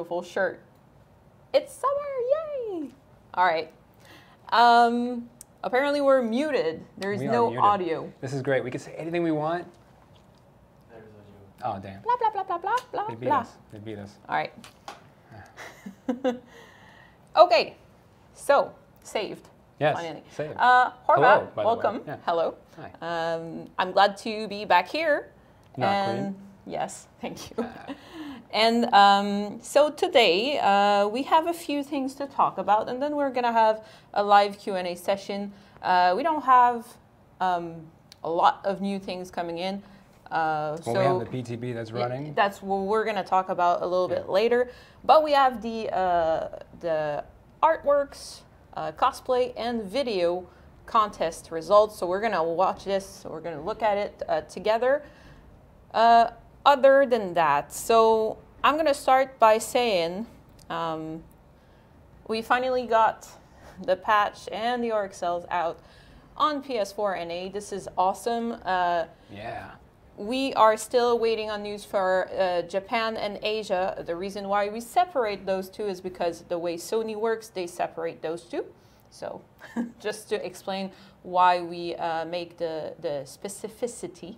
Beautiful shirt. It's summer, yay! All right. Apparently we're muted. There's no audio. This is great. We can say anything we want. Oh, damn. Blah, blah, blah, blah, blah, blah, They beat blah. us. They beat us. All right. Okay. So, saved. Yes, Finally. saved. Horvath, Hello, by the way. welcome. Yeah. Hello. Hi. I'm glad to be back here. Not Queen. Yes, thank you. And so today we have a few things to talk about, and then we're gonna have a live Q&A session. We don't have a lot of new things coming in. Well, we have the PTB that's running. That's what we're gonna talk about a little bit later. But we have the artworks, cosplay, and video contest results. So we're gonna watch this. We're gonna look at it together. Other than that, so I'm gonna start by saying we finally got the patch and the RXLs out on PS4 NA. This is awesome. Yeah. We are still waiting on news for Japan and Asia. The reason why we separate those two is because the way Sony works, they separate those two. So just to explain why we make the specificity.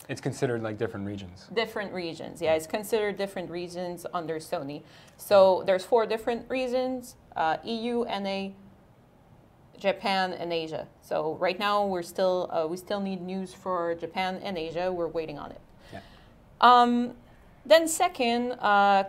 It's considered like different regions. Different regions, yeah. It's considered different regions under Sony. So there's 4 different regions, EU, NA, Japan, and Asia. So right now we still need news for Japan and Asia. We're waiting on it. Yeah. Then second,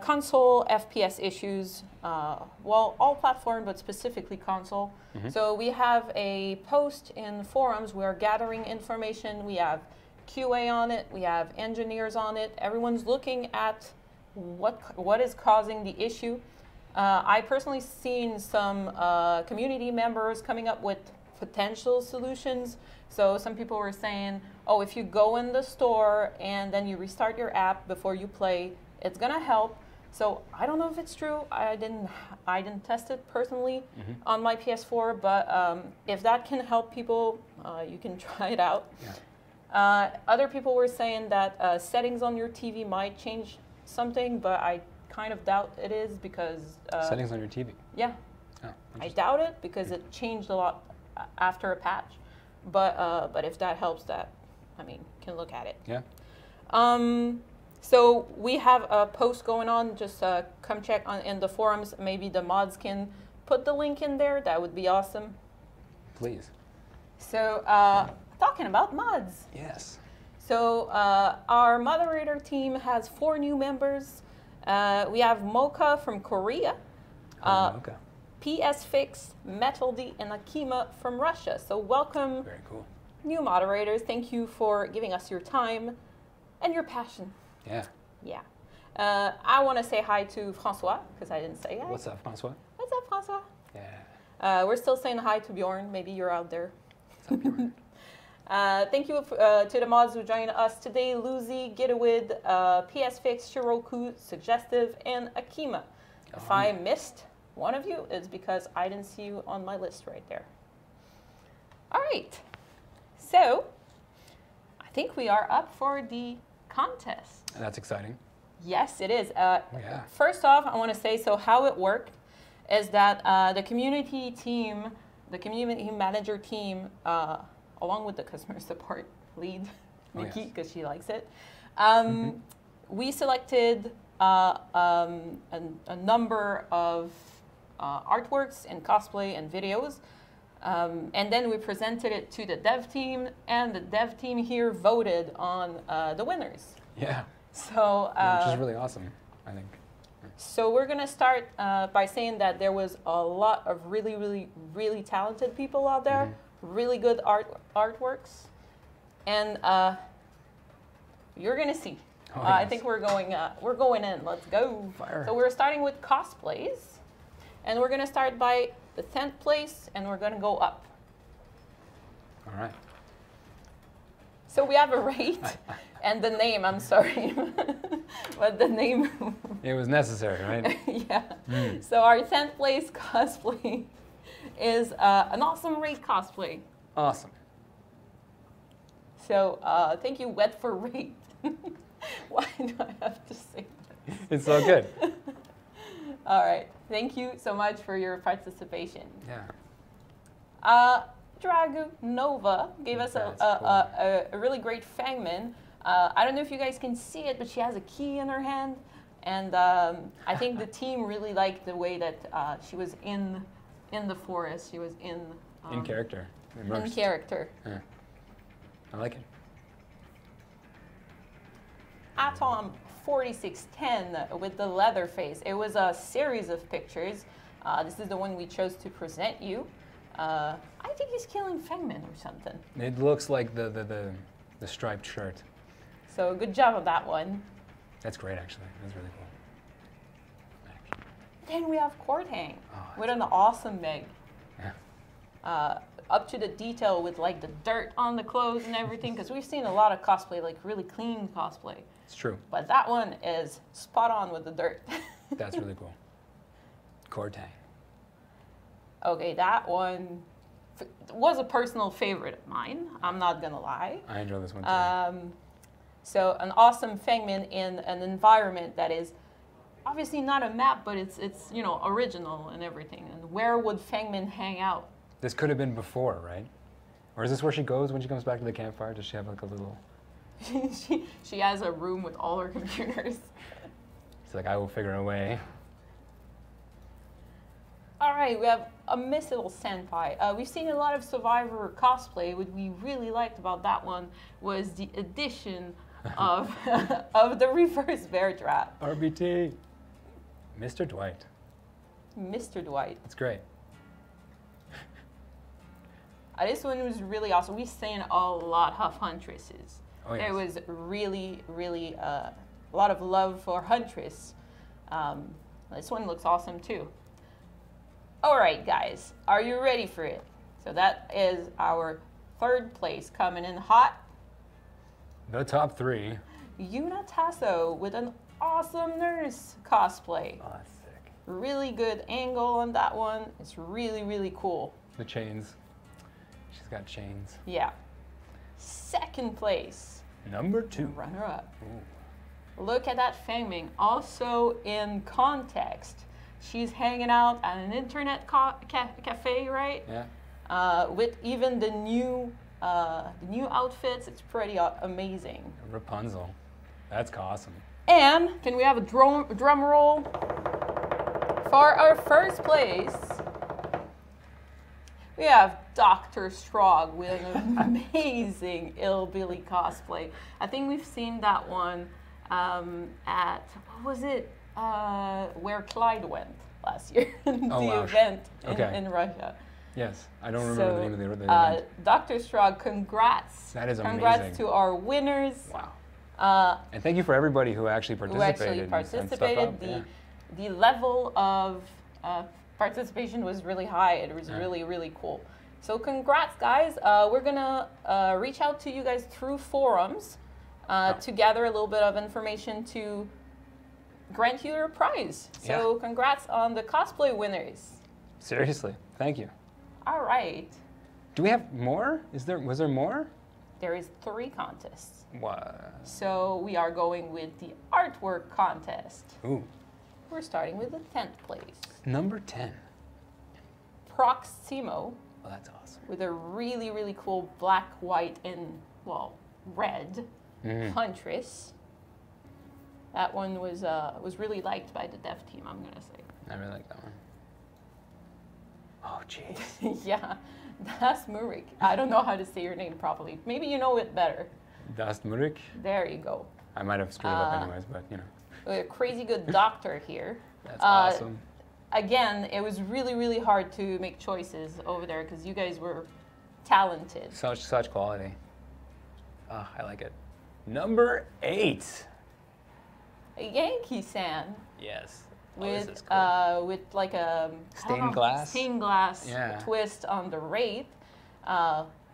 console FPS issues. Well, all platform, but specifically console. Mm-hmm. So we have a post in forums. We're gathering information. We have QA on it. We have engineers on it. Everyone's looking at what is causing the issue. I personally seen some community members coming up with potential solutions. So some people were saying, oh, if you go in the store and then you restart your app before you play, it's gonna help. So I don't know if it's true. I didn't test it personally on my PS4, but if that can help people, you can try it out. Yeah. Other people were saying that settings on your TV might change something, but I kind of doubt it is because... settings on your TV? Yeah. Oh, I doubt it because it changed a lot after a patch. But if that helps, that, I mean, can look at it. Yeah. So we have a post going on. Just come check in the forums. Maybe the mods can put the link in there. That would be awesome. Please. So talking about mods. Yes. So our moderator team has 4 new members. We have Mocha from Korea. Mocha. PS Fix, Metal D, and Akima from Russia. So welcome. Very cool. New moderators. Thank you for giving us your time and your passion. Yeah. Yeah. I want to say hi to Francois, because I didn't say hi. What's up, Francois? What's up, Francois? Yeah. We're still saying hi to Bjorn. Maybe you're out there. What's up, Bjorn? Thank you to the mods who joined us today. Lucy, Gitawid, PS Fix, Shiroku, Suggestive, and Akima. If I missed one of you, it's because I didn't see you on my list right there. All right. So, I think we are up for the contest. That's exciting. Yes, it is. Yeah. First off, I want to say, so how it worked is that the community team, the community manager team, along with the customer support lead, Nikki, because she likes it, we selected a number of artworks and cosplay and videos. And then we presented it to the dev team, and the dev team here voted on the winners. Yeah. So, which is really awesome, I think. So we're going to start by saying that there was a lot of really, really, really talented people out there, really good artworks, and you're going to see. Oh, I yes. think we're going in. Let's go. Fire. So we're starting with cosplays, and we're going to start by the 10th place, and we're going to go up. All right. So we have a rate and the name, I'm sorry, but the name. It was necessary, right? Yeah. So our 10th place cosplay is an awesome rate cosplay. Awesome. So thank you, Wet for Rate. Why do I have to say this? It's so good. All right. Thank you so much for your participation. Yeah. Dragunova gave us a really great Fangman. I don't know if you guys can see it, but she has a key in her hand. And I think the team really liked the way that she was in the forest. She was in character. Immersed. In character. Yeah. I like it. Atom 4610 with the leather face. It was a series of pictures. This is the one we chose to present you. I think he's killing Fangman or something. It looks like the striped shirt. So good job on that one. That's great, actually. That's really cool. Then we have Korthang with an cool. awesome Meg. Yeah. Up to the detail with like the dirt on the clothes and everything, because we've seen a lot of cosplay, like really clean cosplay. It's true. But that one is spot on with the dirt. That's really cool. Korthang. Okay, that one was a personal favorite of mine. I'm not gonna lie. I enjoy this one too. So an awesome Fangman in an environment that is obviously not a map, but it's you know, original and everything. And where would Fangman hang out? This could have been before, right? Or is this where she goes when she comes back to the campfire? Does she have like a little... she has a room with all her computers. It's like, I will figure a way. All right, we have a Missile Senpai. We've seen a lot of Survivor cosplay. What we really liked about that one was the addition of, of the reverse bear trap. RBT. Mr. Dwight. Mr. Dwight. That's great. This one was really awesome. We've seen a lot of Huntresses. Oh, yes. There was really, really a lot of love for Huntress. This one looks awesome too. All right, guys, are you ready for it? So that is our third place coming in hot. The top three. Yuna Tasso with an awesome nurse cosplay. Oh, that's sick. Really good angle on that one. It's really, really cool. The chains. She's got chains. Yeah. Second place. Number 2. Runner up. Ooh. Look at that Fangming. Also in context. She's hanging out at an internet cafe, right? Yeah. With even the new outfits. It's pretty amazing. Rapunzel. That's awesome. And can we have a drum roll for our first place? We have Dr. Strog with an amazing Illbilly cosplay. I think we've seen that one at, what was it? Where Clyde went last year, the event in Russia. Yes, I don't remember the name of the event. Dr. Strog, congrats. That is amazing. Congrats to our winners. Wow. And thank you for everybody who actually participated. The level of participation was really high. It was really, really cool. So congrats, guys. We're going to reach out to you guys through forums to gather a little bit of information to grant you your prize. So congrats on the cosplay winners. Seriously, thank you. All right. Do we have more? Was there more? There is 3 contests. What? So we are going with the artwork contest. Ooh. We're starting with the 10th place. Number 10. Proximo. Oh, that's awesome. With a really, really cool black, white, and, well, red Huntress. That one was really liked by the dev team, I'm going to say. I really like that one. Oh, jeez. Yeah, Das Murik. I don't know how to say your name properly. Maybe you know it better. Das Murik? There you go. I might have screwed it up anyways, but, you know. A crazy good doctor here. That's awesome. Again, it was really, really hard to make choices over there because you guys were talented. Such quality. Oh, I like it. Number 8. A Yankee-san. Yes. With this is cool. with like a stained glass twist on the wraith.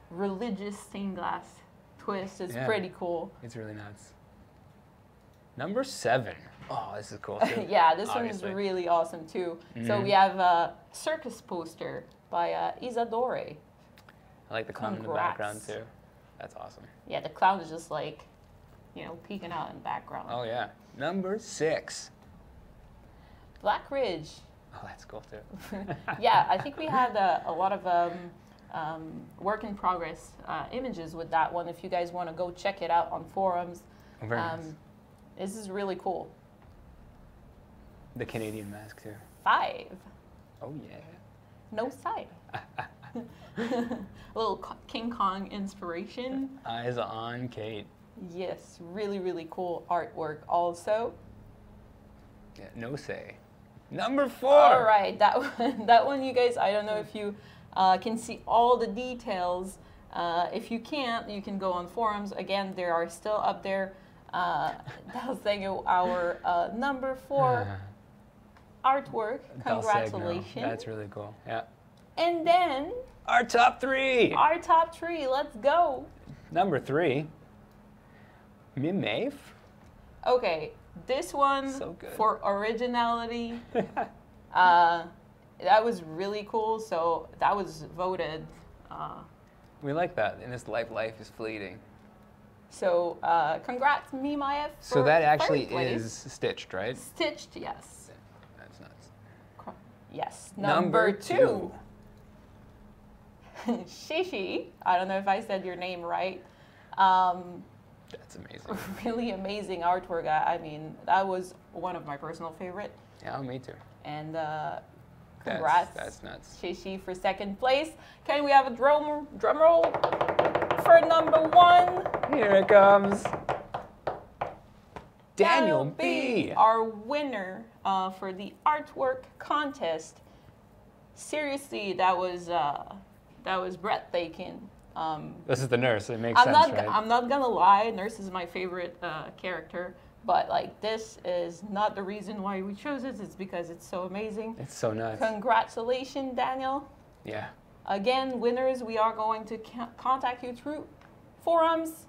Religious stained glass twist is pretty cool. It's really nuts. Number 7. Oh, this is cool too. Yeah, this one is really awesome too. So we have a circus poster by Isadore. I like the clown in the background too. That's awesome. Yeah, the clown is just like, you know, peeking out in the background. Oh yeah. Number 6. Black Ridge. Oh, that's cool too. Yeah, I think we had a lot of work in progress images with that one. If you guys want to go check it out on forums, Very nice. this is really cool. The Canadian mask too. 5. Oh yeah. No side. Little King Kong inspiration. Eyes on Kate. Yes, really, really cool artwork also. Yeah, no say. Number 4. All right, that one, you guys, I don't know if you can see all the details. If you can't, you can go on forums. Again, they are still up there. That's saying our number 4 artwork. Congratulations. That's really cool. Yeah. And then Our top 3. our top 3. Let's go. Number 3. Mimave. Okay, this one So good. for originality. That was really cool. So that was voted. We like that. In this life is fleeting. So congrats, Mimaya. So that for actually third place. is stitched, right? Stitched, yes. That's nuts. Yes. Number 2. Shishi. I don't know if I said your name right. That's amazing. Really amazing artwork. I mean, that was one of my personal favorite. Yeah, me too. And congrats, That's nuts. Shishi, for second place. Can we have a drum roll for number 1? Here it comes. Daniel B. Our winner for the artwork contest. Seriously, that was breathtaking. This is the nurse. It makes sense, right? I'm not gonna lie. Nurse is my favorite character, but like this is not the reason why we chose it. It's because it's so amazing. It's so nuts. Congratulations, Daniel. Yeah. Again, winners, we are going to contact you through forums.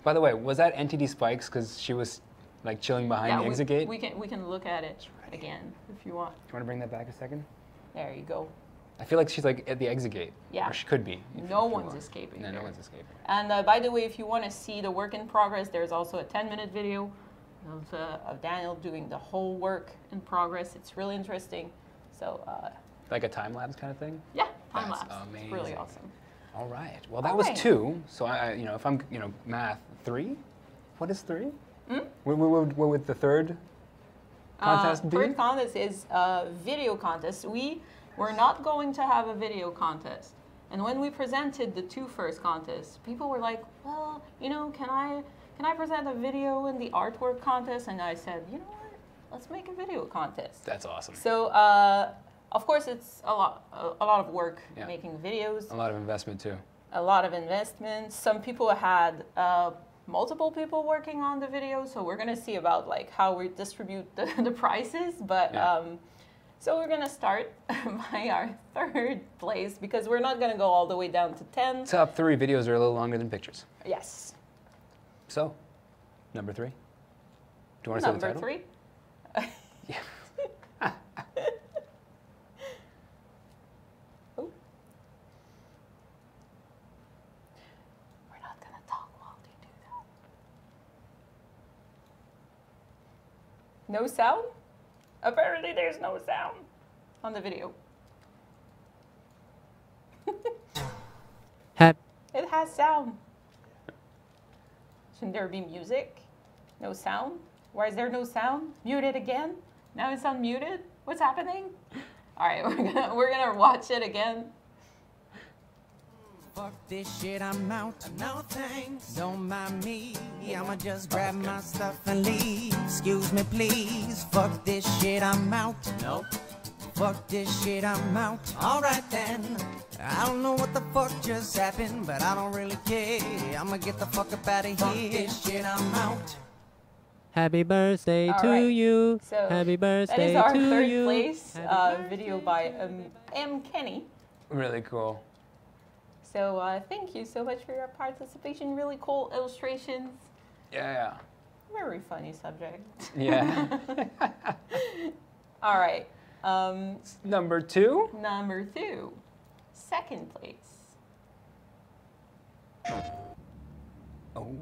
By the way, was that NTD Spikes because she was like chilling behind the exit gate? we can look at it again if you want. Do you want to bring that back a second? There you go. I feel like she's like at the exit gate. Yeah. Or she could be. No one's escaping. No, here. no one's escaping. And by the way, if you want to see the work in progress, there's also a 10-minute video of Daniel doing the whole work in progress. It's really interesting. So Like a time lapse kind of thing? yeah, time That's lapse. amazing. It's really awesome. All right. Well, that All was right. 2. So I if I'm, math, 3? What is 3? What would the third contest be? Third contest is a video contest. We're not going to have a video contest. And when we presented the 2 first contests, people were like, well, can I present a video in the artwork contest? And I said, you know what? Let's make a video contest. That's awesome. So, of course, it's a lot of work making videos. A lot of investment too. A lot of investment. Some people had multiple people working on the video, so we're gonna see about like how we distribute the prices. But so we're gonna start by our 3rd place because we're not gonna go all the way down to 10. Top 3 videos are a little longer than pictures. Yes. So, number 3. Do you want to say the title? Number 3. Yeah. Oh. We're not gonna talk while they do that. No sound? Apparently there's no sound on the video. It has sound. Shouldn't there be music? No sound? Why is there no sound? Muted again? Now it's unmuted? What's happening? All right, we're gonna watch it again. Fuck this shit, I'm out. No thanks. Don't mind me. I'ma just grab my stuff and leave. Excuse me, please. Fuck this shit, I'm out. Nope. Fuck this shit, I'm out. Alright then. I don't know what the fuck just happened, but I don't really care. I'ma get the fuck up out of here. Fuck this shit, I'm out. Happy birthday All to right. you. So Happy that birthday is our to 3rd you. place Happy video by M. Kenny. Really cool. So thank you so much for your participation. Really cool illustrations. Yeah. Very funny subject. Yeah. All right. Number 2. Number 2, 2nd place. Oh.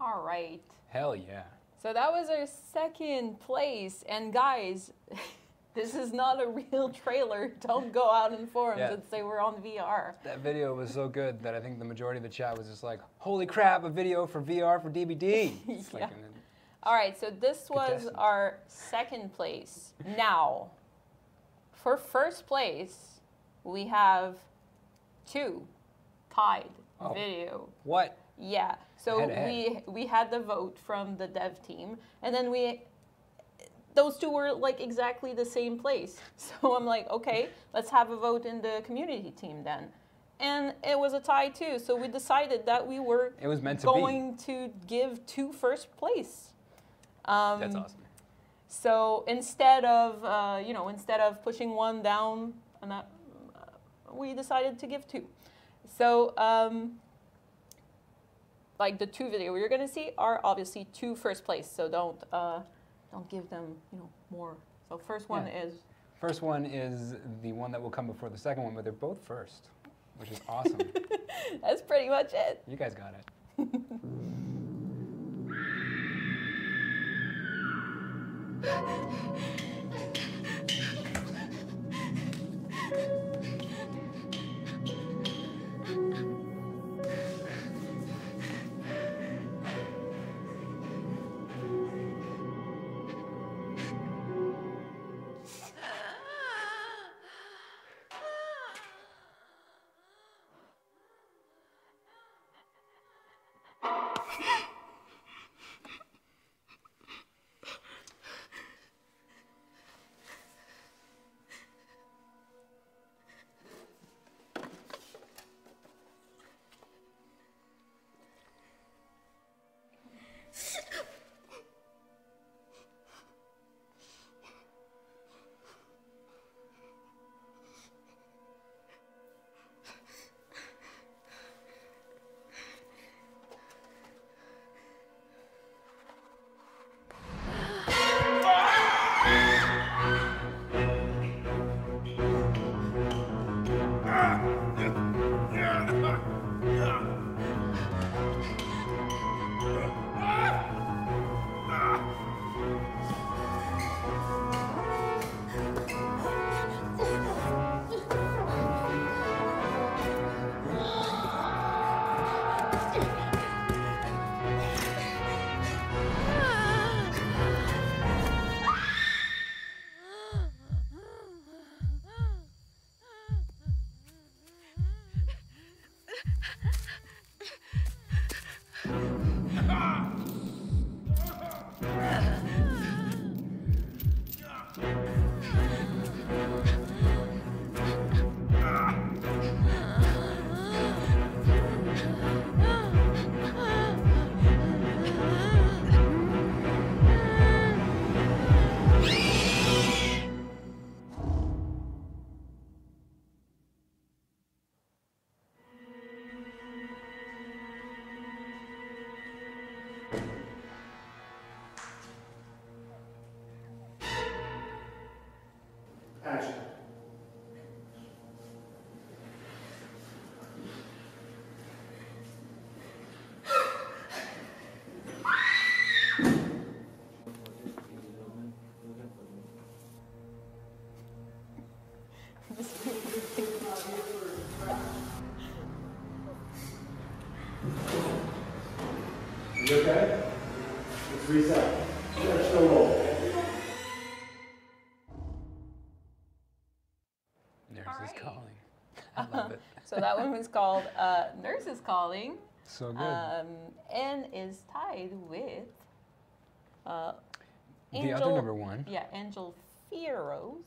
All right. Hell yeah. So that was our second place. And guys, this is not a real trailer. Don't go out in forums and say we're on VR. That video was so good that I think the majority of the chat was just like, holy crap, a video for VR for DBD. It's like, all right, so this was our second place. Now, for first place, we have 2 tied video. What? Yeah, so Head-to-head. we had the vote from the dev team, and then those 2 were like exactly the same place. So I'm like, okay, let's have a vote in the community team then. And it was a tie too, so we decided that we were going to give 2 first place. That's awesome. So instead of instead of pushing 1 down, we decided to give 2. So like the 2 video you're gonna see are obviously 2 first place. So don't give them more. So first one is. First one is the one that will come before the second one, but they're both first, which is awesome. That's pretty much it. You guys got it. Action. You okay? Let's reset. Let's go roll. Nurse is calling. I love it. So that one was called Nurse is Calling. So good. And is tied with The other number 1. Yeah, Angel Fiero's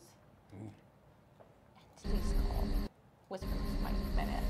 Entity's Call. Whispers, my bad.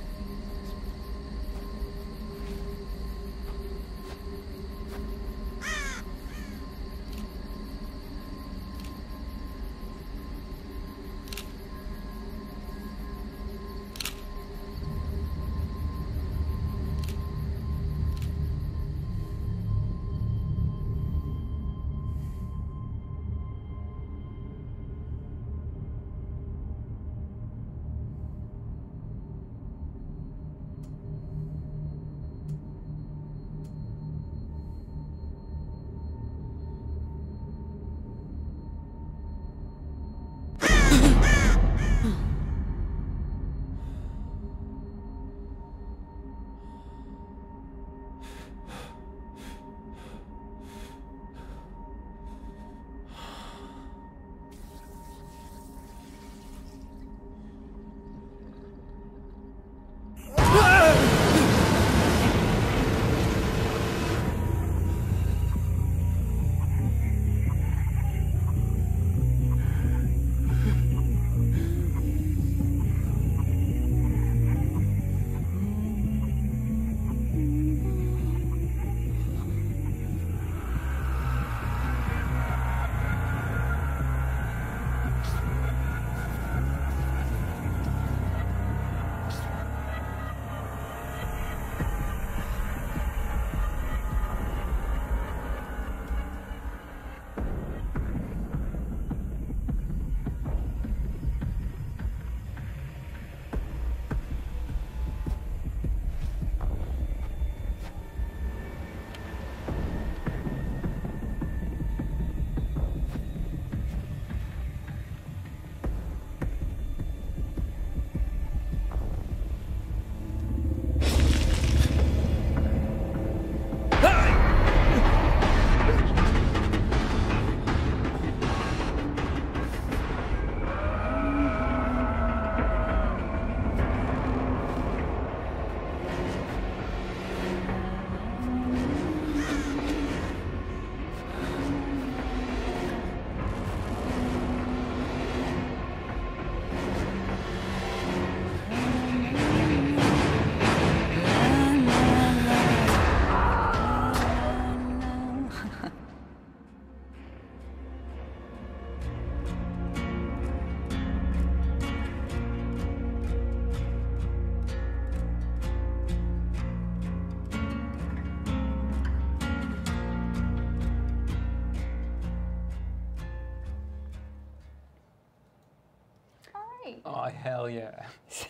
Oh, hell yeah.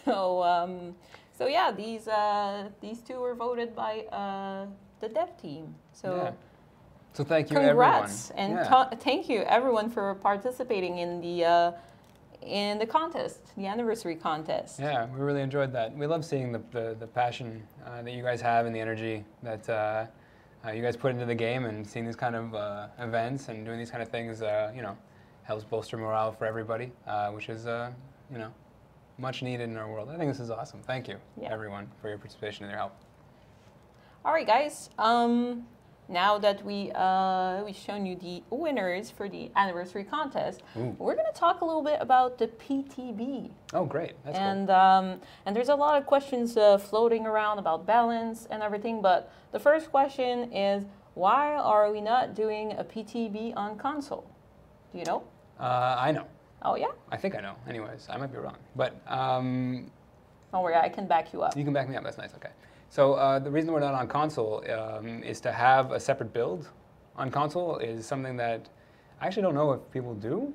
So yeah, these two were voted by the dev team. So. Yeah. So thank you, Congrats, everyone. and thank you everyone for participating in the contest, the anniversary contest. Yeah, we really enjoyed that. We love seeing the passion that you guys have and the energy that you guys put into the game, and seeing these kind of events and doing these kind of things, you know, helps bolster morale for everybody, which is, you know, much needed in our world. I think this is awesome. Thank you, everyone, for your participation and your help. All right, guys. Now that we've shown you the winners for the anniversary contest, we're going to talk a little bit about the PTB. Oh, great! That's cool. And there's a lot of questions floating around about balance and everything. But the first question is, why are we not doing a PTB on console? Do you know? I know. Oh yeah. I think I know. Anyways, I might be wrong, but don't worry, I can back you up. You can back me up. That's nice. Okay. So the reason we're not on console is to have a separate build on console is something that I actually don't know if people do.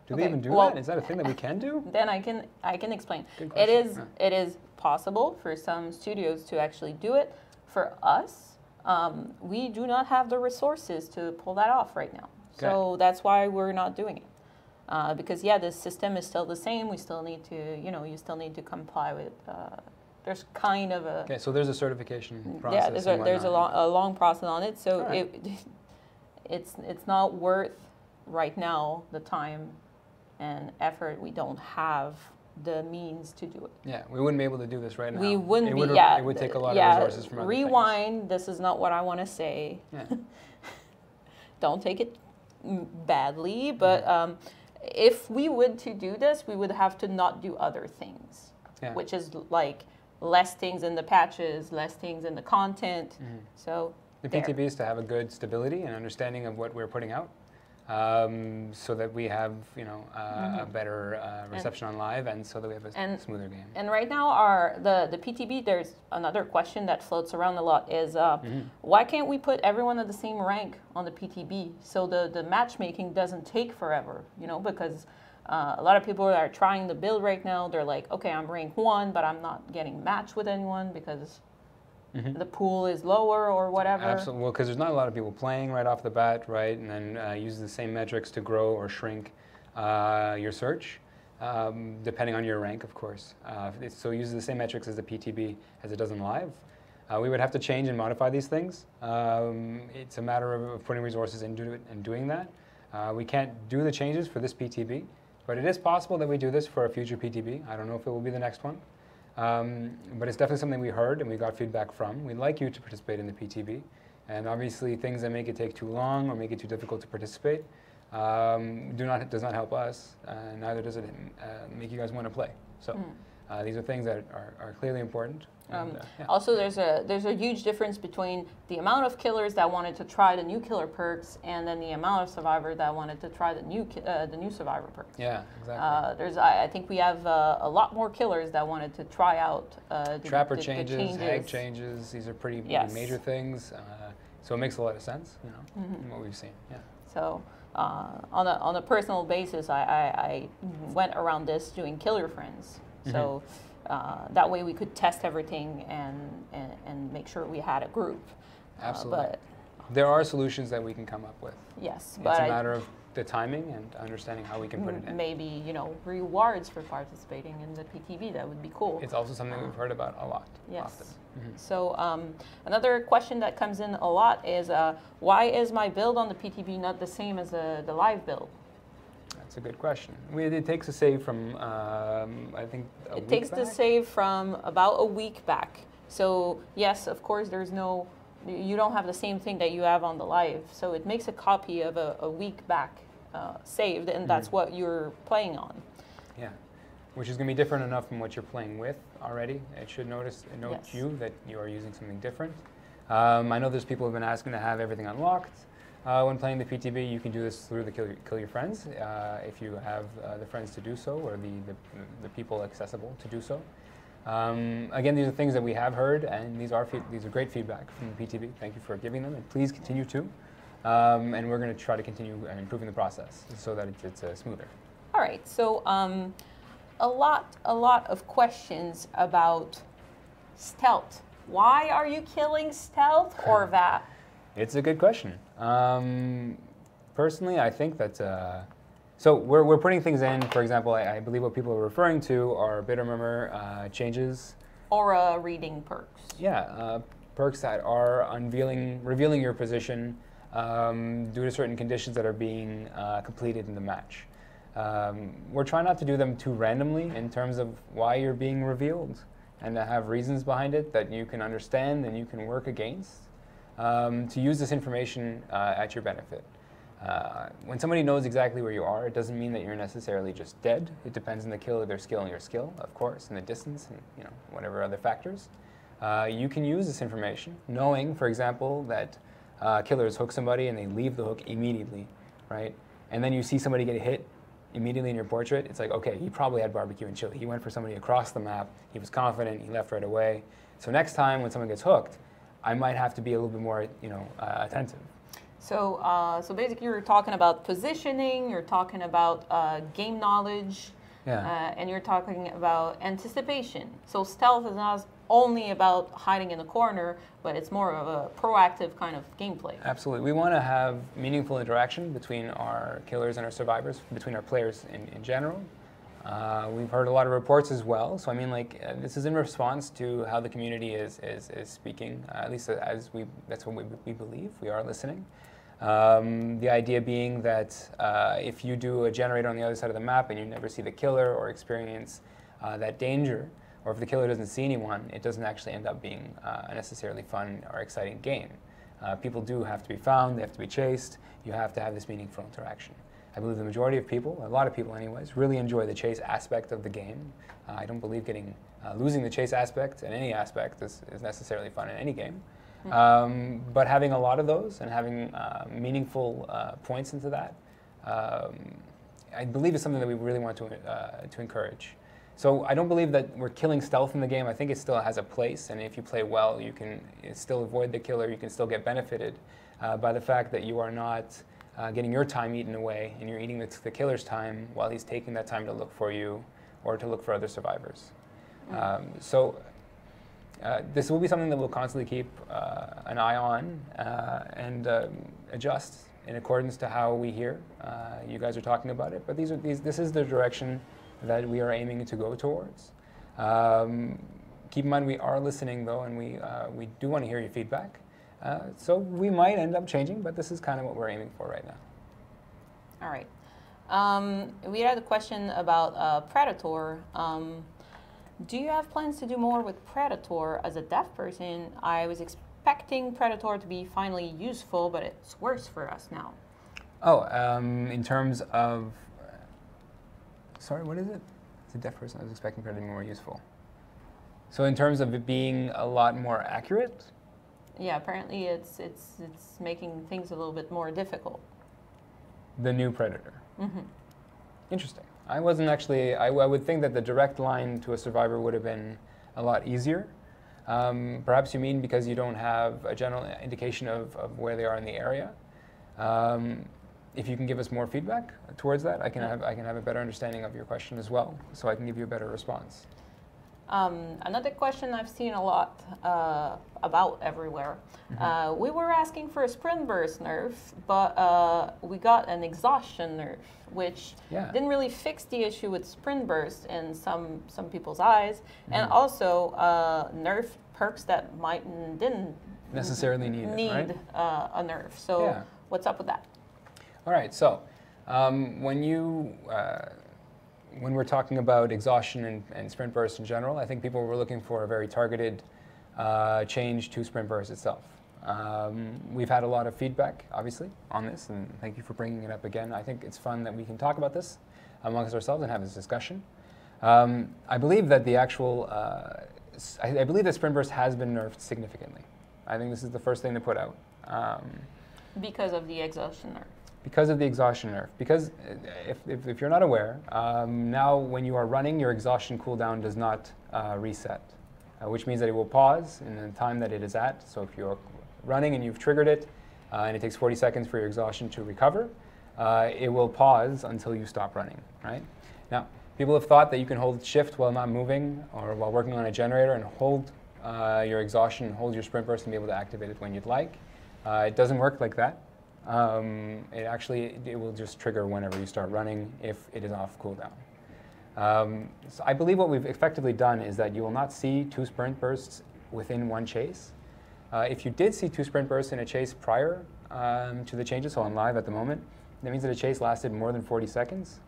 Do they even do that? Is that a thing that we can do? Then I can explain. Good question. It is possible for some studios to actually do it. For us, we do not have the resources to pull that off right now. Okay. So that's why we're not doing it. Because yeah, the system is still the same. We still need to, you know, you still need to comply with. There's kind of a... Okay, so there's a certification process. Yeah, there's a long process on it. So it's not worth right now the time and effort. We don't have the means to do it. Yeah, we wouldn't be able to do this right now. We wouldn't be, It would take a lot of resources from other Rewind, things. This is not what I want to say. Yeah. Don't take it badly, but if we would to do this, we would have to not do other things, which is like less things in the patches, less things in the content. So the PTB is to have a good stability and understanding of what we're putting out, so that we have, you know, a better reception on live, and so that we have a smoother game. And right now, the PTB, there's another question that floats around a lot is why can't we put everyone at the same rank on the PTB so the matchmaking doesn't take forever? You know, because a lot of people that are trying the build right now, they're like, okay, I'm rank 1, but I'm not getting matched with anyone because the pool is lower or whatever. Absolutely. Well, because there's not a lot of people playing right off the bat, right? And then use the same metrics to grow or shrink your search, depending on your rank, of course. So it uses the same metrics as the PTB as it does in live. We would have to change and modify these things. It's a matter of putting resources into it and doing that. We can't do the changes for this PTB. But it is possible that we do this for a future PTB. I don't know if it will be the next one. But it's definitely something we heard and we got feedback from. We'd like you to participate in the PTB. And obviously things that make it take too long or make it too difficult to participate does not help us. Neither does it make you guys want to play. So these are things that are clearly important. And, also, there's a huge difference between the amount of killers that wanted to try the new killer perks and then the amount of survivors that wanted to try the new survivor perks. Yeah, exactly. I think we have a lot more killers that wanted to try out Trapper changes, hag changes. These are pretty major things. So it makes a lot of sense, you know, in what we've seen. Yeah. So on a personal basis, I went around this doing killer friends. So. That way we could test everything and make sure we had a group. Absolutely. But there are solutions that we can come up with. Yes, but it's a matter of the timing and understanding how we can put it in. Maybe, you know, rewards for participating in the PTB. That would be cool. It's also something we've heard about a lot. Yes. Often. So another question that comes in a lot is why is my build on the PTB not the same as the live build? That's a good question. It takes a save from, I think, a week back? It takes the save from about a week back. So, yes, of course, you don't have the same thing that you have on the live. So it makes a copy of a week back saved, and that's what you're playing on. Yeah, which is going to be different enough from what you're playing with already. It should note you that you are using something different. I know there's people who have been asking to have everything unlocked. When playing the PTB, you can do this through the Kill Your Friends if you have the friends to do so, or the people accessible to do so. Again, these are things that we have heard, and these are great feedback from the PTB. Thank you for giving them, and please continue to. And we're going to try to continue improving the process so that it's smoother. All right. So a lot of questions about stealth. Why are you killing stealth, Horvath? It's a good question. Personally, I think that so we're putting things in. For example, I believe what people are referring to are bitter murmur changes. Aura reading perks. Yeah, perks that are revealing your position due to certain conditions that are being completed in the match. We're trying not to do them too randomly in terms of why you're being revealed, and to have reasons behind it that you can understand and you can work against, to use this information at your benefit. When somebody knows exactly where you are, it doesn't mean that you're necessarily just dead. It depends on the kill of their skill and your skill, of course, and the distance and whatever other factors. You can use this information knowing, for example, that killers hook somebody and they leave the hook immediately, right? And then you see somebody get hit immediately in your portrait. It's like, okay, he probably had barbecue and chili. He went for somebody across the map. He was confident. He left right away. So next time when someone gets hooked, I might have to be a little bit more, attentive. So, so basically, you're talking about positioning. You're talking about game knowledge, and you're talking about anticipation. So stealth is not only about hiding in a corner, but it's more of a proactive kind of gameplay. Absolutely. We want to have meaningful interaction between our killers and our survivors, between our players in general. We've heard a lot of reports as well. So I mean, this is in response to how the community is speaking. At least that's what we believe. We are listening. The idea being that if you do a generator on the other side of the map and you never see the killer or experience that danger, or if the killer doesn't see anyone, it doesn't actually end up being a necessarily fun or exciting game. People do have to be found, they have to be chased, you have to have this meaningful interaction. I believe the majority of people, a lot of people anyways, really enjoy the chase aspect of the game. I don't believe losing the chase aspect in any aspect is necessarily fun in any game. But having a lot of those and having meaningful points into that, I believe is something that we really want to encourage. So I don't believe that we're killing stealth in the game. I think it still has a place, and if you play well, you can still avoid the killer. You can still get benefited by the fact that you are not getting your time eaten away, and you're eating the killer's time while he's taking that time to look for you or to look for other survivors. This will be something that we'll constantly keep an eye on and adjust in accordance to how we hear you guys are talking about it. But this is the direction that we are aiming to go towards. Keep in mind we are listening though, and we do want to hear your feedback. So we might end up changing, but this is kind of what we're aiming for right now. All right. We had a question about Predator. Do you have plans to do more with Predator? As a deaf person, I was expecting Predator to be finally useful, but it's worse for us now. Oh, in terms of... Sorry, what is it? As a deaf person, I was expecting Predator to be more useful. So in terms of it being a lot more accurate? Yeah, apparently it's making things a little bit more difficult. The new Predator? Mm-hmm. Interesting. I wasn't actually, I would think that the direct line to a survivor would have been a lot easier. Perhaps you mean because you don't have a general indication of where they are in the area. If you can give us more feedback towards that, I can have a better understanding of your question as well, so I can give you a better response. Another question I've seen a lot about everywhere. Mm-hmm. We were asking for a sprint burst nerf, but we got an exhaustion nerf, which didn't really fix the issue with sprint burst in some people's eyes, mm-hmm. and also nerf perks that didn't necessarily need a nerf. So what's up with that? All right, so when we're talking about exhaustion and sprint burst in general, I think people were looking for a very targeted change to sprint burst itself. We've had a lot of feedback, obviously, on this, and thank you for bringing it up again. I think it's fun that we can talk about this amongst ourselves and have this discussion. I believe that the actual, I believe that sprint burst has been nerfed significantly. I think this is the first thing to put out. Because of the exhaustion nerf. Because of the exhaustion nerf. Because if you're not aware, now when you are running, your exhaustion cooldown does not reset, which means that it will pause in the time that it is at. So if you're running and you've triggered it, and it takes 40 seconds for your exhaustion to recover, it will pause until you stop running, right? Now, People have thought that you can hold shift while not moving or while working on a generator and hold your exhaustion, hold your sprint burst and be able to activate it when you'd like. It doesn't work like that. It will just trigger whenever you start running if it is off cooldown. So I believe what we've effectively done is that you will not see 2 sprint bursts within one chase. If you did see 2 sprint bursts in a chase prior to the changes, so I'm live at the moment, that means that a chase lasted more than 40 seconds,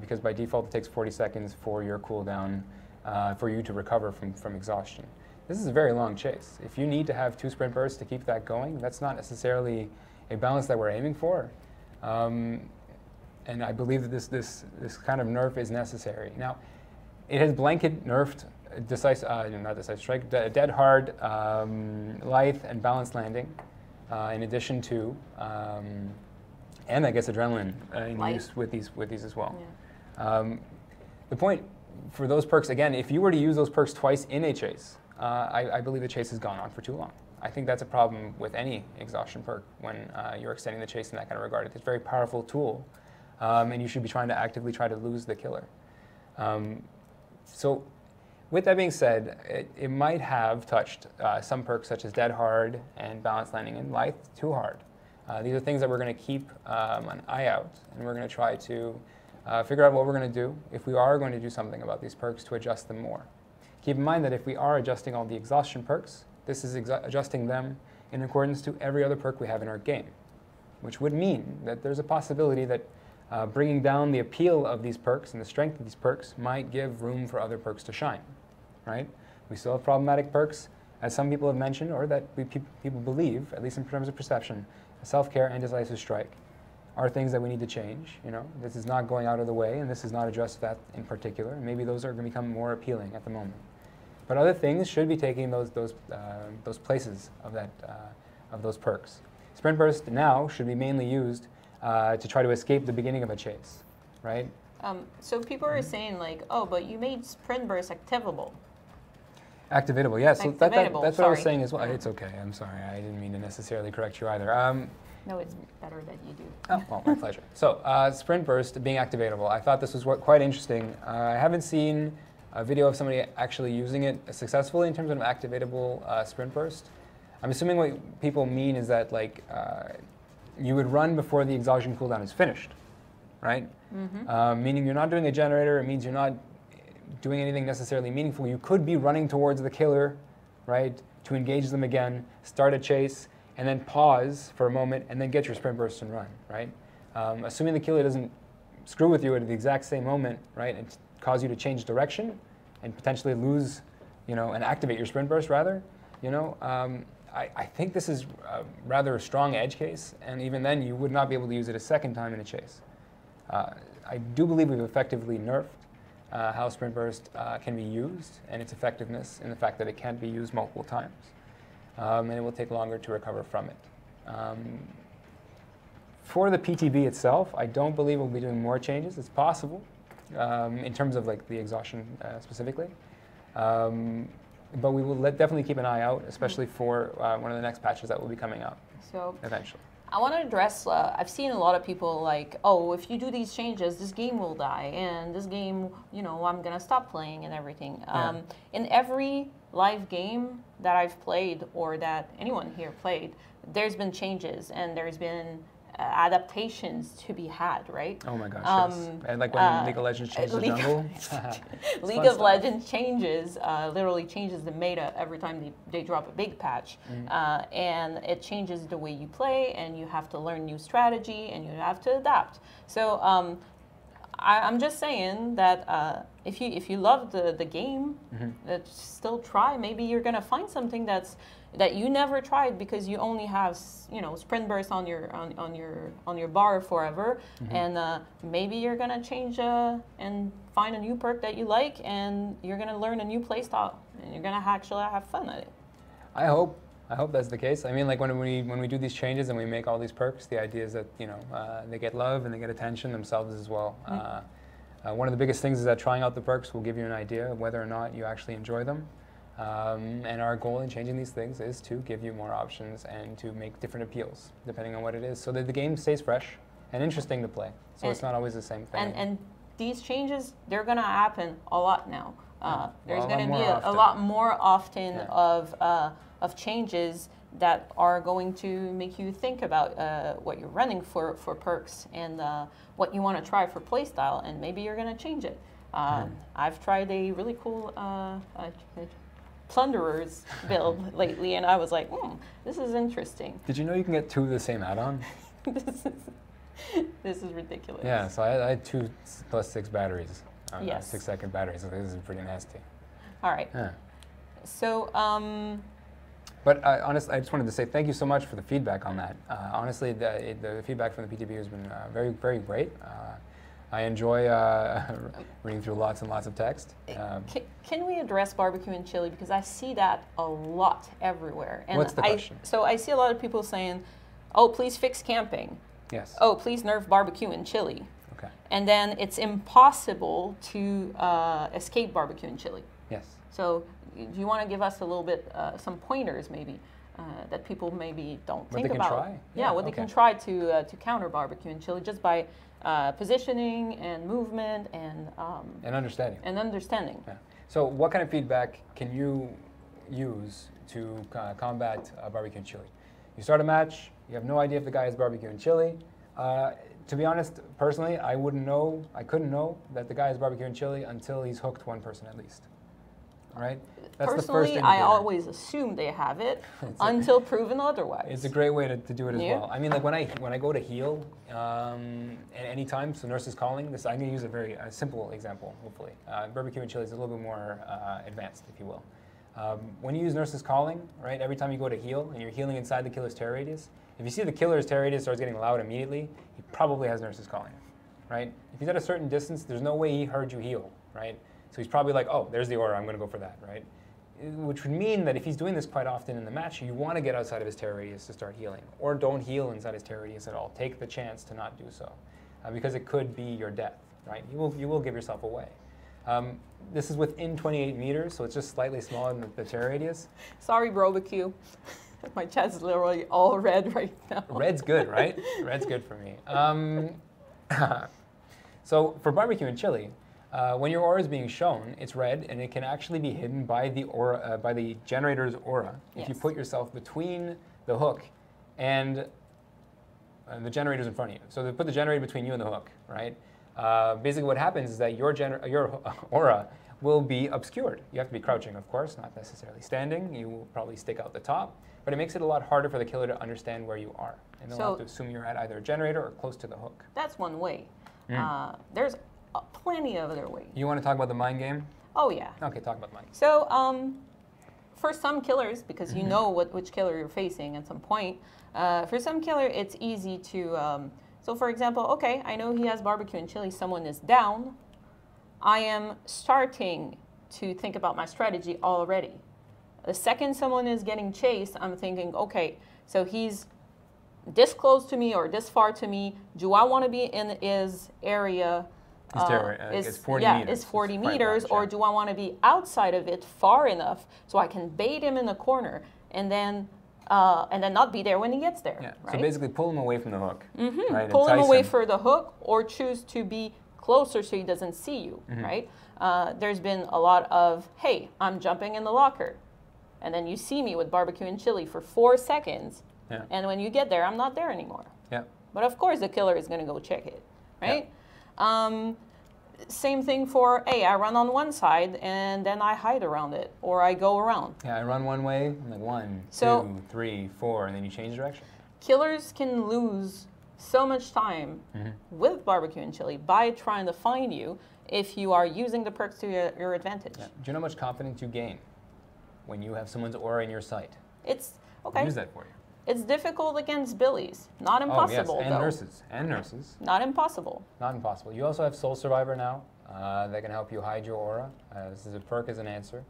because by default it takes 40 seconds for your cooldown, for you to recover from exhaustion. This is a very long chase. If you need to have 2 sprint bursts to keep that going, that's not necessarily a balance that we're aiming for. And I believe that this kind of nerf is necessary. Now, it has blanket nerfed not decisive strike, dead hard, lithe, and balanced landing, in addition to, and I guess adrenaline in use with these as well. Yeah. The point for those perks, again, if you were to use those perks twice in a chase, I believe the chase has gone on for too long. I think that's a problem with any exhaustion perk when you're extending the chase in that kind of regard. It's a very powerful tool, and you should be trying to actively try to lose the killer. So with that being said, it might have touched some perks such as dead hard and balanced landing and lithe too hard. These are things that we're going to keep an eye out, and we're going to try to figure out what we're going to do if we are going to do something about these perks to adjust them more. Keep in mind that if we are adjusting all the exhaustion perks, this is adjusting them in accordance to every other perk we have in our game, which would mean that there's a possibility that bringing down the appeal of these perks and the strength of these perks might give room for other perks to shine, right? We still have problematic perks, as some people have mentioned, or that people believe, at least in terms of perception. Self-care and decisive strike are things that we need to change. You know, this is not going out of the way, and this is not addressed that in particular. Maybe those are going to become more appealing at the moment. But other things should be taking those places of those perks. Sprint burst now should be mainly used to try to escape the beginning of a chase, right? So people are saying like, oh, but you made sprint burst activable. Activatable, yes. Yeah, so that's what I was saying as well. Yeah. It's okay. I'm sorry. I didn't mean to necessarily correct you either. No, it's better that you do. Oh, well, my pleasure. So, sprint burst being activatable. I thought this was quite interesting. I haven't seen a video of somebody actually using it successfully in terms of an activatable sprint burst. I'm assuming what people mean is that like you would run before the exhaustion cooldown is finished, right? Mm-hmm. Meaning you're not doing a generator. It means you're not doing anything necessarily meaningful. You could be running towards the killer, right, to engage them again, start a chase, and then pause for a moment, and then get your sprint burst and run, right? Assuming the killer doesn't screw with you at the exact same moment, right, and cause you to change direction and potentially lose, you know, and activate your sprint burst rather, you know, I think this is rather a strong edge case, and even then you would not be able to use it a second time in a chase. I do believe we've effectively nerfed how sprint burst can be used and its effectiveness in the fact that it can't be used multiple times. And it will take longer to recover from it. For the PTB itself, I don't believe we'll be doing more changes. It's possible in terms of like the exhaustion specifically. But we will definitely keep an eye out, especially for one of the next patches that will be coming out eventually. I want to address, I've seen a lot of people like, oh, if you do these changes, this game will die, and this game, you know, I'm going to stop playing and everything. Yeah. In every live game that I've played, or that anyone here played, there's been changes, and there's been adaptations to be had, right? Oh my gosh, yes. And like when League of Legends changed the jungle? League of Legends changes, literally changes the meta every time they drop a big patch. Mm-hmm. And it changes the way you play, and you have to learn new strategy, and you have to adapt. So I'm just saying that if you love the game, mm-hmm. Still try. Maybe you're gonna find something that you never tried because you only have, you know, sprint burst on your bar forever, mm-hmm. and maybe you're gonna change and find a new perk that you like, and you're gonna learn a new play style, and you're gonna actually have fun at it. I hope that's the case. I mean, like when we do these changes and we make all these perks, the idea is that, you know, they get love and they get attention themselves as well. Mm-hmm. One of the biggest things is that trying out the perks will give you an idea of whether or not you actually enjoy them. And our goal in changing these things is to give you more options and to make different appeals, depending on what it is, so that the game stays fresh and interesting to play. So it's not always the same thing. And these changes, they're going to happen a lot now. There's Well, going to be a often. lot more often Yeah. of changes that are going to make you think about what you're running for perks and what you want to try for playstyle, and maybe you're going to change it. I've tried a really cool Plunderers build lately, and I was like, this is interesting. Did you know you can get 2 of the same add-on? This is ridiculous. Yeah, so I had 2 plus 6 batteries. Yes. 6-second batteries, so this is pretty nasty. All right. Yeah. So, But honestly, I just wanted to say thank you so much for the feedback on that. Honestly, the feedback from the PTB has been very, very great. I enjoy reading through lots and lots of text. can we address barbecue and chili? Because I see that a lot everywhere. And What's the question? So I see a lot of people saying, oh, please fix camping. Yes. Oh, please nerf barbecue and chili. Okay. And then it's impossible to escape barbecue and chili. Yes. So do you want to give us a little bit, some pointers maybe, that people maybe don't What think they can about? try? Yeah, what they can try to counter barbecue and chili just by positioning and movement and understanding. Yeah. So what kind of feedback can you use to combat barbecue and chili? You start a match, you have no idea if the guy has barbecue and chili. To be honest, personally, I couldn't know that the guy has barbecue and chili until he's hooked one person at least. All right? That's the first Personally, indicator. I always assume they have it until proven otherwise. It's a great way to do it as Yeah. well. I mean, like when I go to heal at any time, so nurse is calling. This I'm going to use a very simple example. Hopefully, barbecue and chili is a little bit more advanced, if you will. When you use nurses calling, right? Every time you go to heal and you're healing inside the killer's tear radius, if you see the killer's tear radius starts getting loud immediately, he probably has nurses calling, right? If he's at a certain distance, there's no way he heard you heal, right? So he's probably like, oh, there's the aura, I'm going to go for that, right? Which would mean that if he's doing this quite often in the match, you want to get outside of his tear radius to start healing. Or don't heal inside his tear radius at all. Take the chance to not do so. Because it could be your death, right? You will give yourself away. This is within 28 meters, so it's just slightly smaller than the tear radius. Sorry, barbecue. My chest is literally all red right now. Red's good, right? Red's good for me. So for barbecue and chili, when your aura is being shown, it's red, and it can actually be hidden by the aura, by the generator's aura. If you put yourself between the hook and the generator's in front of you. So they put the generator between you and the hook, right? Basically, what happens is that your aura will be obscured. You have to be crouching, of course, not necessarily standing. You will probably stick out the top, but it makes it a lot harder for the killer to understand where you are, and they'll have to assume you're at either a generator or close to the hook. That's one way. There's plenty of other ways. You want to talk about the mind game? Oh yeah. Okay, talk about the mind game. So for some killers, because you know which killer you're facing at some point, for some killer it's easy to. So for example, okay, I know he has barbecue and chili. Someone is down. I am starting to think about my strategy already. The second someone is getting chased, I'm thinking, okay, so he's this close to me or this far to me. Do I want to be in his area? It's 40 meters. It's 40 It's quite meters, large, or yeah. do I want to be outside of it far enough so I can bait him in a corner and then not be there when he gets there? Yeah. Right? So basically, pull him away from the hook. Right? Pull him Entice away for the hook, or choose to be closer so he doesn't see you. Right? There's been a lot of, hey, I'm jumping in the locker, and then you see me with barbecue and chili for 4 seconds, and when you get there, I'm not there anymore. Yeah. But of course, the killer is going to go check it, right? Same thing for, hey, I run on one side and then I hide around it, or I go around. Yeah, I run one way, I'm like 1, So- 2, 3, 4, and then you change direction. Killers can lose so much time with barbecue and chili by trying to find you if you are using the perks to your advantage. Yeah. Do you know how much confidence you gain when you have someone's aura in your sight? It's, I'll okay, use that for you. it's difficult against billies. Not impossible, oh, yes, and though. nurses. And nurses. Not impossible. Not impossible. You also have Soul Survivor now that can help you hide your aura. This is a perk as an answer.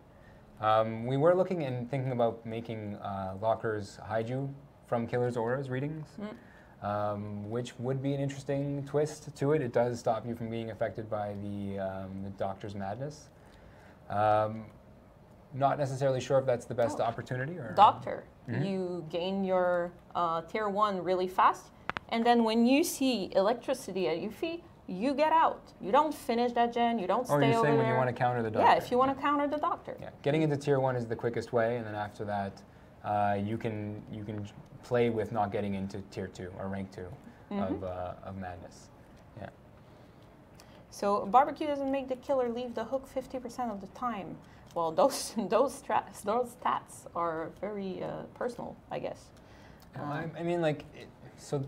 We were looking and thinking about making lockers hide you from killers' auras readings, which would be an interesting twist to it. It does stop you from being affected by the doctor's madness. Not necessarily sure if that's the best opportunity. Or Doctor, you gain your tier 1 really fast, and then when you see electricity at your feet, you get out. You don't finish that gen. You don't stay over there. Or you're saying when you want to counter the doctor. Yeah, if you want to counter the doctor. Yeah, getting into tier 1 is the quickest way, and then after that, you can play with not getting into tier 2 or rank 2 of madness. Yeah. So barbecue doesn't make the killer leave the hook 50% of the time. Well, those stats are very personal, I guess. I mean, like, so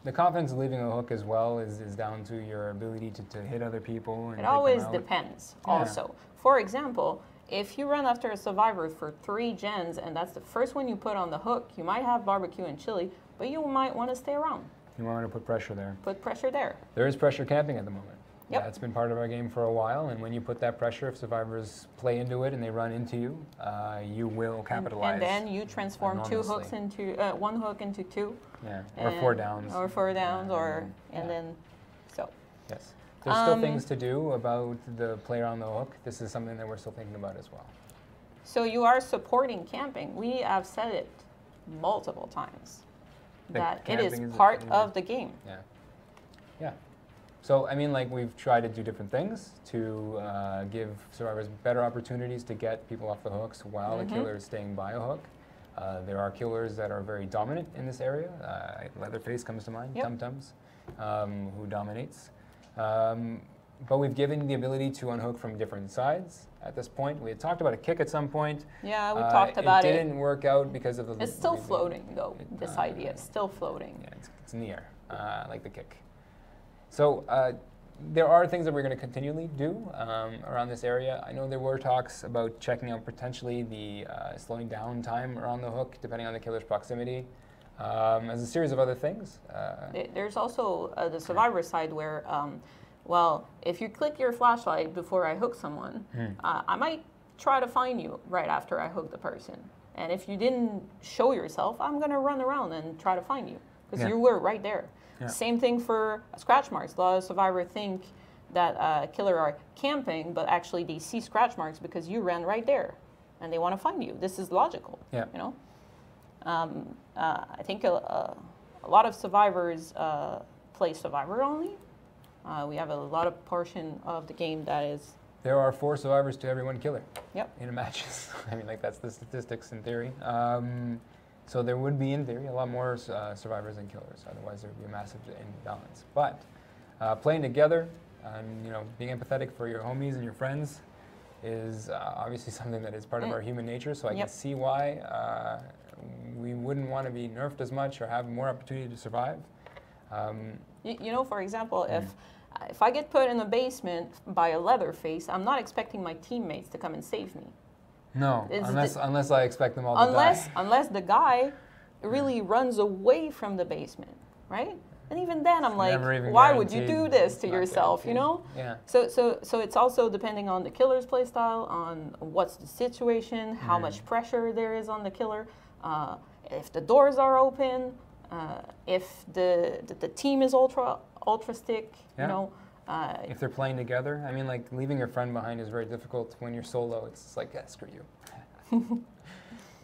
the confidence of leaving a hook as well is down to your ability to hit other people. And it always depends, also. Yeah. For example, if you run after a survivor for 3 gens and that's the first one you put on the hook, you might have barbecue and chili, but you might want to stay around. You want to put pressure there. Put pressure there. There is pressure camping at the moment. Yep. That's been part of our game for a while, and when you put that pressure, if survivors play into it and they run into you, you will capitalize. And then you transform 2 hooks into 1 hook into 2. Yeah, or 4 downs. Or 4 downs, and then so. Yes. There's still things to do about the player on the hook. This is something that we're still thinking about as well. So you are supporting camping. We have said it multiple times that it is part of the game. Yeah. Yeah. So, I mean, like, we've tried to do different things to give survivors better opportunities to get people off the hooks while the killer is staying by a hook. There are killers that are very dominant in this area. Leatherface comes to mind, Tum-Tums, who dominates. But we've given the ability to unhook from different sides at this point. We had talked about a kick at some point. Yeah, we talked about it. It didn't work out because of the... It's still floating, though, this idea. It's still floating. Yeah, it's in the air, like the kick. So there are things that we're going to continually do around this area. I know there were talks about checking out potentially the slowing down time around the hook, depending on the killer's proximity, as a series of other things. There's also the survivor side where, well, if you click your flashlight before I hook someone, I might try to find you right after I hook the person. And if you didn't show yourself, I'm going to run around and try to find you because you were right there. Yeah. Same thing for scratch marks. A lot of survivors think that killer are camping, but actually they see scratch marks because you ran right there, and they want to find you. This is logical. Yeah. You know, I think a lot of survivors play survivor only. We have a lot of portion of the game that is. There are 4 survivors to every 1 killer. Yep. In a matches. I mean, like that's the statistics in theory. So there would be, in theory, a lot more survivors than killers. Otherwise, there would be a massive imbalance. But playing together and being empathetic for your homies and your friends is obviously something that is part of our human nature. So I can see why we wouldn't want to be nerfed as much or have more opportunity to survive. For example, if I get put in a basement by a Leatherface, I'm not expecting my teammates to come and save me. No, unless I expect them all to die. Unless the guy really runs away from the basement, right? And even then, I'm like, why would you do this to yourself, Yeah. So it's also depending on the killer's playstyle, on what's the situation, how much pressure there is on the killer, if the doors are open, if the team is ultra stick, if they're playing together. I mean, like, leaving your friend behind is very difficult. When you're solo, it's like, screw you.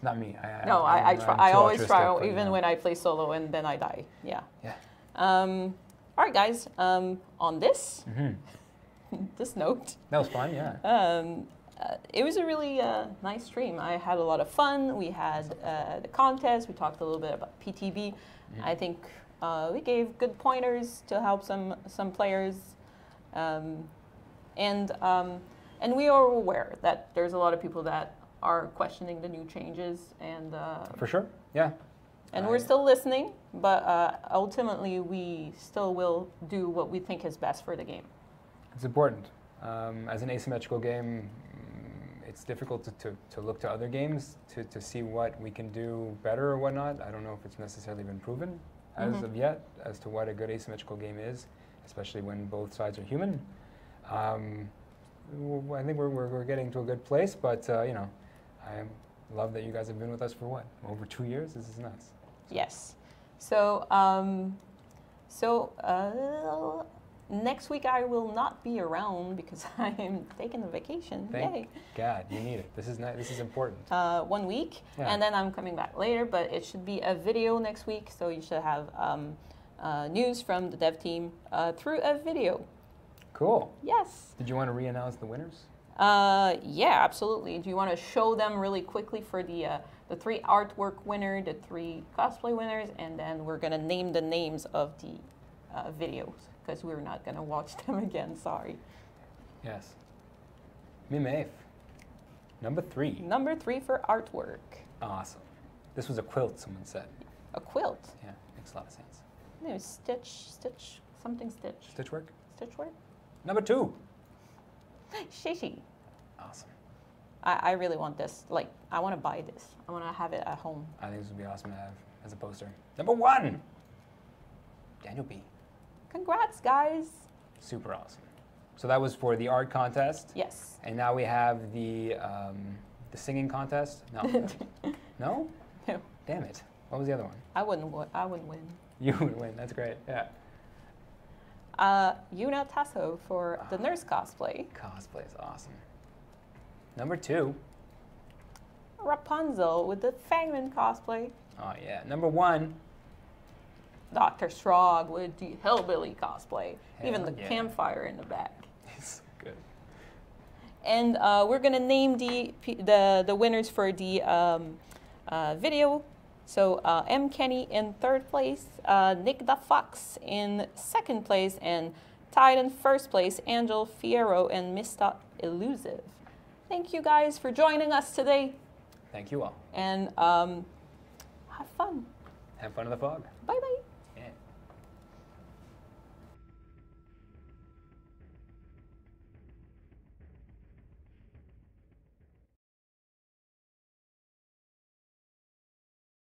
Not me. I always try, even when I play solo, and then I die. Yeah. Yeah. All right, guys. On this, this note. That was fun, yeah. It was a really nice stream. I had a lot of fun. We had the contest. We talked a little bit about PTB. I think we gave good pointers to help some players. And we are aware that there's a lot of people that are questioning the new changes, and for sure, yeah. And we're still listening, but ultimately we still will do what we think is best for the game. It's important. As an asymmetrical game, it's difficult to look to other games to see what we can do better or whatnot. I don't know if it's necessarily been proven as of yet as to what a good asymmetrical game is, especially when both sides are human. I think we're getting to a good place, but I love that you guys have been with us for over 2 years. This is nuts. Yes. So next week I will not be around because I am taking a vacation. Thank God, you need it. This is nice. This is important. 1 week, and then I'm coming back later. But it should be a video next week, so you should have news from the dev team through a video. Cool. Yes. Did you want to re-announce the winners? Yeah, absolutely. Do you want to show them really quickly for the 3 artwork winner, the 3 cosplay winners, and then we're going to name the names of the videos because we're not going to watch them again, sorry. Yes. Mimef. Number 3. Number 3 for artwork. Awesome. This was a quilt, someone said. A quilt. Yeah, makes a lot of sense. No, stitch, something stitch. Stitch work? Stitch work? Number 2. Shishi. Awesome. I really want this. Like, I want to buy this. I want to have it at home. I think this would be awesome to have as a poster. Number 1. Daniel B. Congrats, guys. Super awesome. So that was for the art contest. Yes. And now we have the singing contest. No. No? No. Damn it. What was the other one? I wouldn't win. You would win. That's great. Yeah. Yuna Tasso for the nurse cosplay. Cosplay is awesome. Number 2. Rapunzel with the Fangman cosplay. Oh yeah. Number 1. Dr. Strog with the Hillbilly cosplay. Even the yeah. campfire in the back. It's good. And we're gonna name the winners for the video. So M. Kenny in 3rd place, Nick the Fox in 2nd place, and tied in 1st place, Angel Fierro and Mr. Elusive. Thank you guys for joining us today. Thank you all. And have fun. Have fun in the fog. Bye bye.